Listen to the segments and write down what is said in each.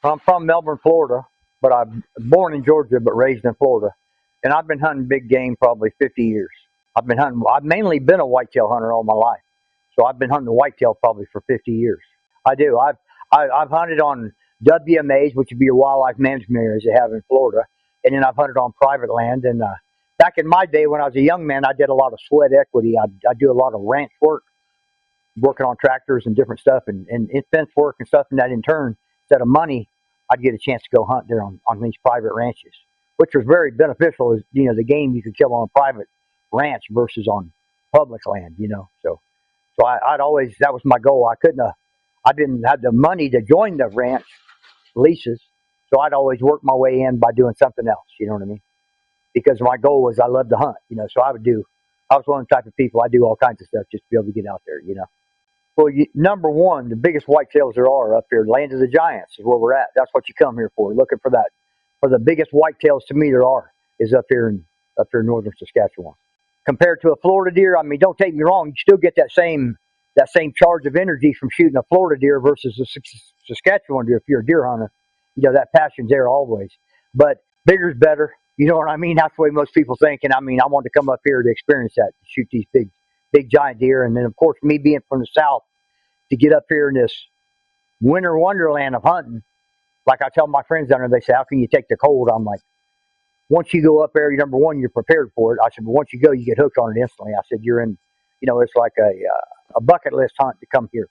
I'm from Melbourne, Florida, but I'm born in Georgia but raised in Florida. And I've been hunting big game probably 50 years. I've mainly been a whitetail hunter all my life. So I've been hunting whitetail probably for 50 years. I do. I've hunted on WMAs, which would be your wildlife management areas they have in Florida. And then I've hunted on private land. And back in my day when I was a young man, I did a lot of sweat equity. I do a lot of ranch work, working on tractors and different stuff and fence work and stuff. And that in turn, instead of money, I'd get a chance to go hunt there on these private ranches, which was very beneficial. Is the game you could kill on a private ranch versus on public land. So I'd always, that was my goal. I didn't have the money to join the ranch leases, so I'd always work my way in by doing something else. You know what I mean? Because my goal was I love to hunt. So I was one of the type of people, I do all kinds of stuff just to be able to get out there. Well, number one, the biggest whitetails there are up here, land of the giants is where we're at. That's what you come here for, looking for that. For the biggest whitetails to me there are is up here in northern Saskatchewan. Compared to a Florida deer, I mean, don't take me wrong, you still get that same charge of energy from shooting a Florida deer versus a Saskatchewan deer. If you're a deer hunter, that passion's there always. But bigger's better. You know what I mean? That's the way most people think. And I mean, I wanted to come up here to experience that, to shoot these big giant deer. And then, of course, me being from the South, to get up here in this winter wonderland of hunting, like I tell my friends down there, they say, how can you take the cold? I'm like, once you go up there, number one, you're prepared for it. I said, but once you go, you get hooked on it instantly. I said, you're in, it's like a bucket list hunt to come here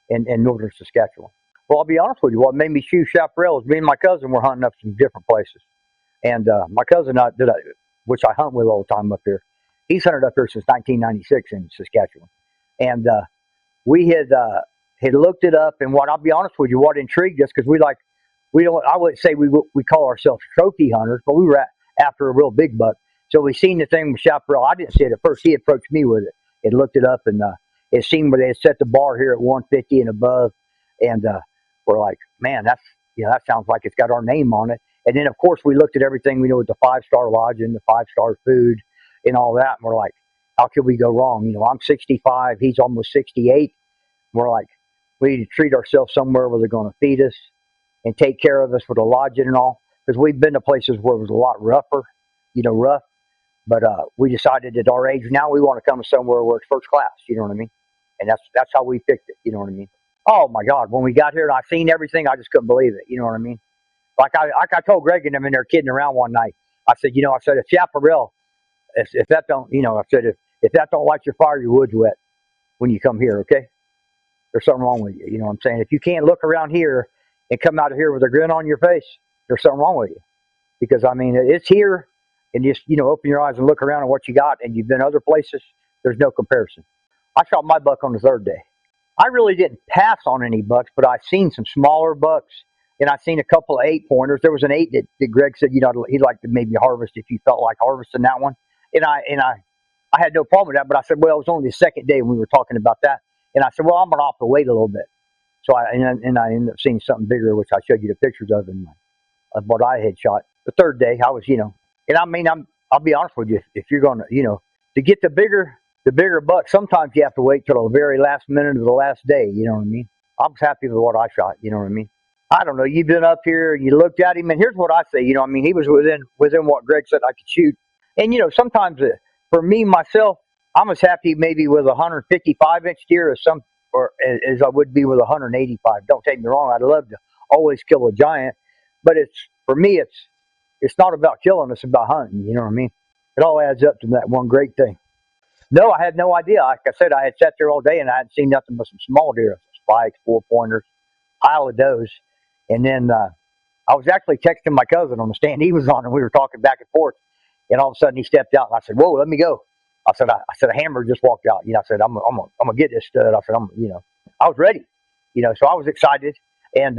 in northern Saskatchewan. Well, I'll be honest with you. What made me choose Chaparral is me and my cousin were hunting up some different places. And my cousin, which I hunt with all the time up here, he's hunted up here since 1996 in Saskatchewan. And we had looked it up, and I'll be honest with you, what intrigued us, because I wouldn't say we call ourselves trophy hunters, but we were after a real big buck. So we seen the thing with Chaparral. I didn't see it at first. He approached me with it. It looked it up, and it seemed where they had set the bar here at 150 and above. And we're like, man, that sounds like it's got our name on it. And then, of course, we looked at everything we know with the 5-star lodging, the 5-star food, and all that. And we're like, how could we go wrong? I'm 65. He's almost 68. We're like, we need to treat ourselves somewhere where they're going to feed us and take care of us with the lodging and all. Because we've been to places where it was a lot rougher, rough. But we decided at our age now we want to come to somewhere where it's first class. You know what I mean? And that's how we picked it. You know what I mean? Oh, my God. When we got here and I seen everything, I just couldn't believe it. You know what I mean? Like I told Greg and them in there kidding around one night. I said, if Chaparral, if that don't, I said, if that don't light your fire, your wood's wet when you come here, okay? There's something wrong with you. You know what I'm saying? If you can't look around here and come out of here with a grin on your face, there's something wrong with you. Because, I mean, it's here, and just, open your eyes and look around at what you got, and you've been other places, there's no comparison. I shot my buck on the third day. I really didn't pass on any bucks, but I've seen some smaller bucks, and I've seen a couple of 8-pointers. There was an 8 that Greg said, he'd like to maybe harvest if you felt like harvesting that one. And I had no problem with that, but I said, well, it was only the second day when we were talking about that. And I said, well, I'm going to have to wait a little bit. So I ended up seeing something bigger, which I showed you the pictures of of what I had shot. The third day, I was, and I mean, I'll be honest with you, if you're going to, to get the bigger buck, sometimes you have to wait till the very last minute of the last day. You know what I mean? I was happy with what I shot. You know what I mean? I don't know. You've been up here and you looked at him, and here's what I say. I mean, he was within what Greg said I could shoot. And sometimes for me myself, I'm as happy maybe with a 155-inch deer as I would be with a 185. Don't take me wrong. I'd love to always kill a giant, but for me it's not about killing. It's about hunting. You know what I mean? It all adds up to that one great thing. No, I had no idea. Like I said, I had sat there all day and I hadn't seen nothing but some small deer, spikes, 4-pointers, pile of does. And then I was actually texting my cousin on the stand he was on, and we were talking back and forth. And all of a sudden he stepped out, and I said, "Whoa, let me go." I said, a hammer just walked out. I said, I'm gonna get this stud. I said, I was ready. So I was excited. And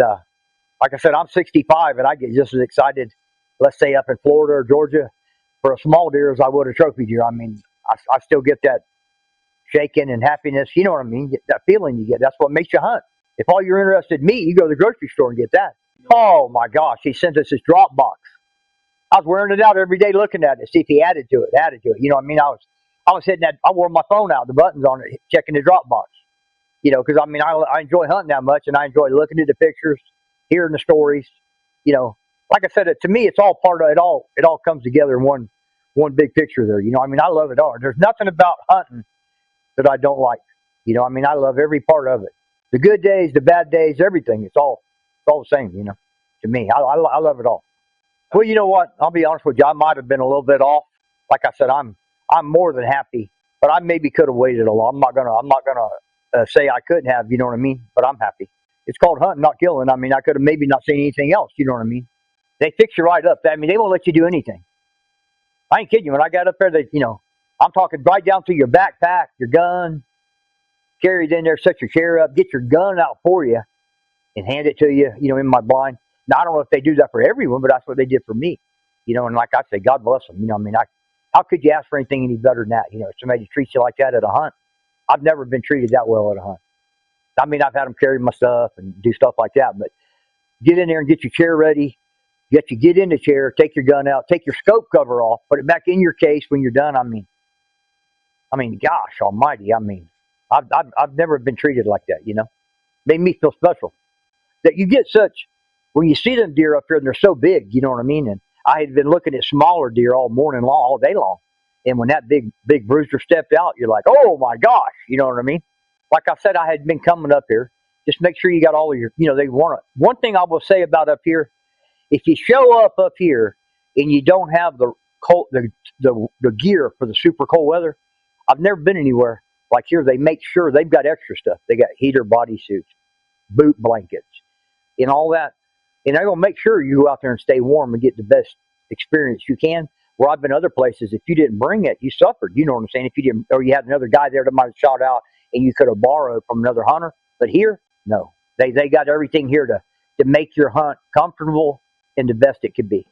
like I said, I'm 65, and I get just as excited, let's say up in Florida or Georgia, for a small deer as I would a trophy deer. I mean, I still get that shaking and happiness. You know what I mean? That feeling you get. That's what makes you hunt. If all you're interested in meat, you go to the grocery store and get that. Oh my gosh, he sent us his drop box. I was wearing it out every day looking at it, see if he added to it. You know what I mean? I was hitting that, I wore my phone out, the buttons on it, checking the drop box. Because I mean, I enjoy hunting that much, and I enjoy looking at the pictures hearing the stories. You know, like I said, to me, it's all part of it. It all comes together in one big picture there. You know, I mean, I love it all. There's nothing about hunting that I don't like. You know, I mean, I love every part of it. The good days, the bad days, everything. It's all the same. You know, to me, I love it all. Well, you know what? I'll be honest with you. I might have been a little bit off. Like I said, I'm more than happy, but I maybe could have waited a lot. I'm not gonna say I couldn't have. You know what I mean? But I'm happy. It's called hunting, not killing. I mean, I could have maybe not seen anything else. You know what I mean? They fix you right up. I mean, they won't let you do anything. I ain't kidding you. When I got up there, I'm talking right down to your backpack, your gun, carry it in there, set your chair up, get your gun out for you, and hand it to you, in my blind. Now, I don't know if they do that for everyone, but that's what they did for me. And like I say, God bless them. How could you ask for anything any better than that? If somebody treats you like that at a hunt. I've never been treated that well at a hunt. I mean, I've had them carry my stuff and do stuff like that, but get in there and get your chair ready. Get in the chair, take your gun out, take your scope cover off, put it back in your case when you're done. I mean, gosh almighty. I've never been treated like that, Made me feel special. That you get when you see them deer up here and they're so big, you know what I mean? And I had been looking at smaller deer all morning long, all day long. And when that big bruiser stepped out, you're like, oh my gosh, you know what I mean? Like I said, I had been coming up here. Just make sure you got all of your, one thing I will say about up here, if you show up here and you don't have the gear for the super cold weather, I've never been anywhere like here. They make sure they've got extra stuff. They got heater bodysuits, boot blankets, and all that. And they're going to make sure you go out there and stay warm and get the best experience you can. Where I've been other places, if you didn't bring it, you suffered. You know what I'm saying? If you didn't, or you had another guy there that might have shot out and you could have borrowed from another hunter. But here, no. They got everything here to make your hunt comfortable and the best it could be.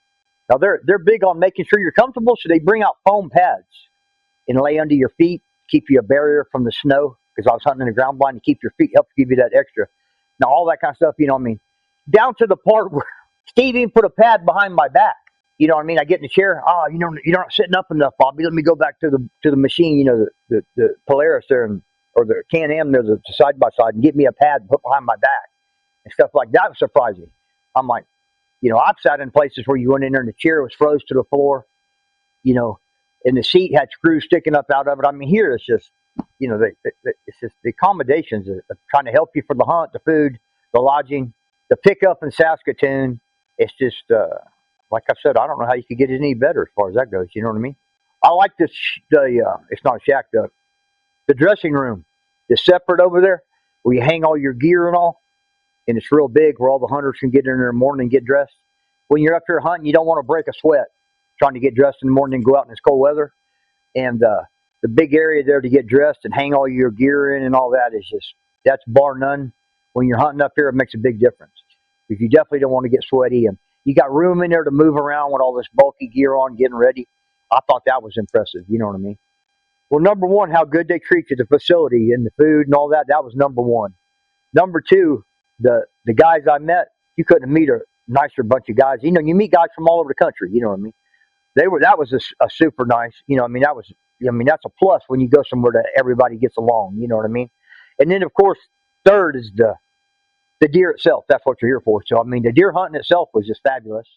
Now, they're big on making sure you're comfortable, so they bring out foam pads and lay under your feet, keep you a barrier from the snow, because I was hunting in the ground blind to keep your feet, help give you that extra. Now, all that kind of stuff, down to the part where Steve even put a pad behind my back. You know what I mean? I get in the chair. Oh, you're not sitting up enough, Bobby. Let me go back to the machine, the Polaris there, or the Can-Am there, the side by side, and get me a pad and put behind my back and stuff like that. Was surprising. I'm like, I've sat in places where you went in there and the chair was froze to the floor, and the seat had screws sticking up out of it. I mean, here it's just, it's just the accommodations of trying to help you for the hunt, the food, the lodging, the pickup in Saskatoon. It's just, like I said, I don't know how you could get it any better as far as that goes. You know what I mean? I like this. It's not a shack. The dressing room is separate over there where you hang all your gear and all, and it's real big where all the hunters can get in there in the morning and get dressed. When you're up here hunting, you don't want to break a sweat trying to get dressed in the morning and go out in this cold weather. And the big area there to get dressed and hang all your gear in and all that is that's bar none. When you're hunting up here, it makes a big difference because you definitely don't want to get sweaty. And you got room in there to move around with all this bulky gear on, getting ready. I thought that was impressive. You know what I mean? Well, number one, how good they treat you, the facility and the food and all that. That was number one. Number two, the guys I met, you couldn't meet a nicer bunch of guys. You meet guys from all over the country. You know what I mean? That was a super nice. That's a plus when you go somewhere that everybody gets along. You know what I mean? And then of course, third is the deer itself. That's what you're here for. So the deer hunting itself was just fabulous.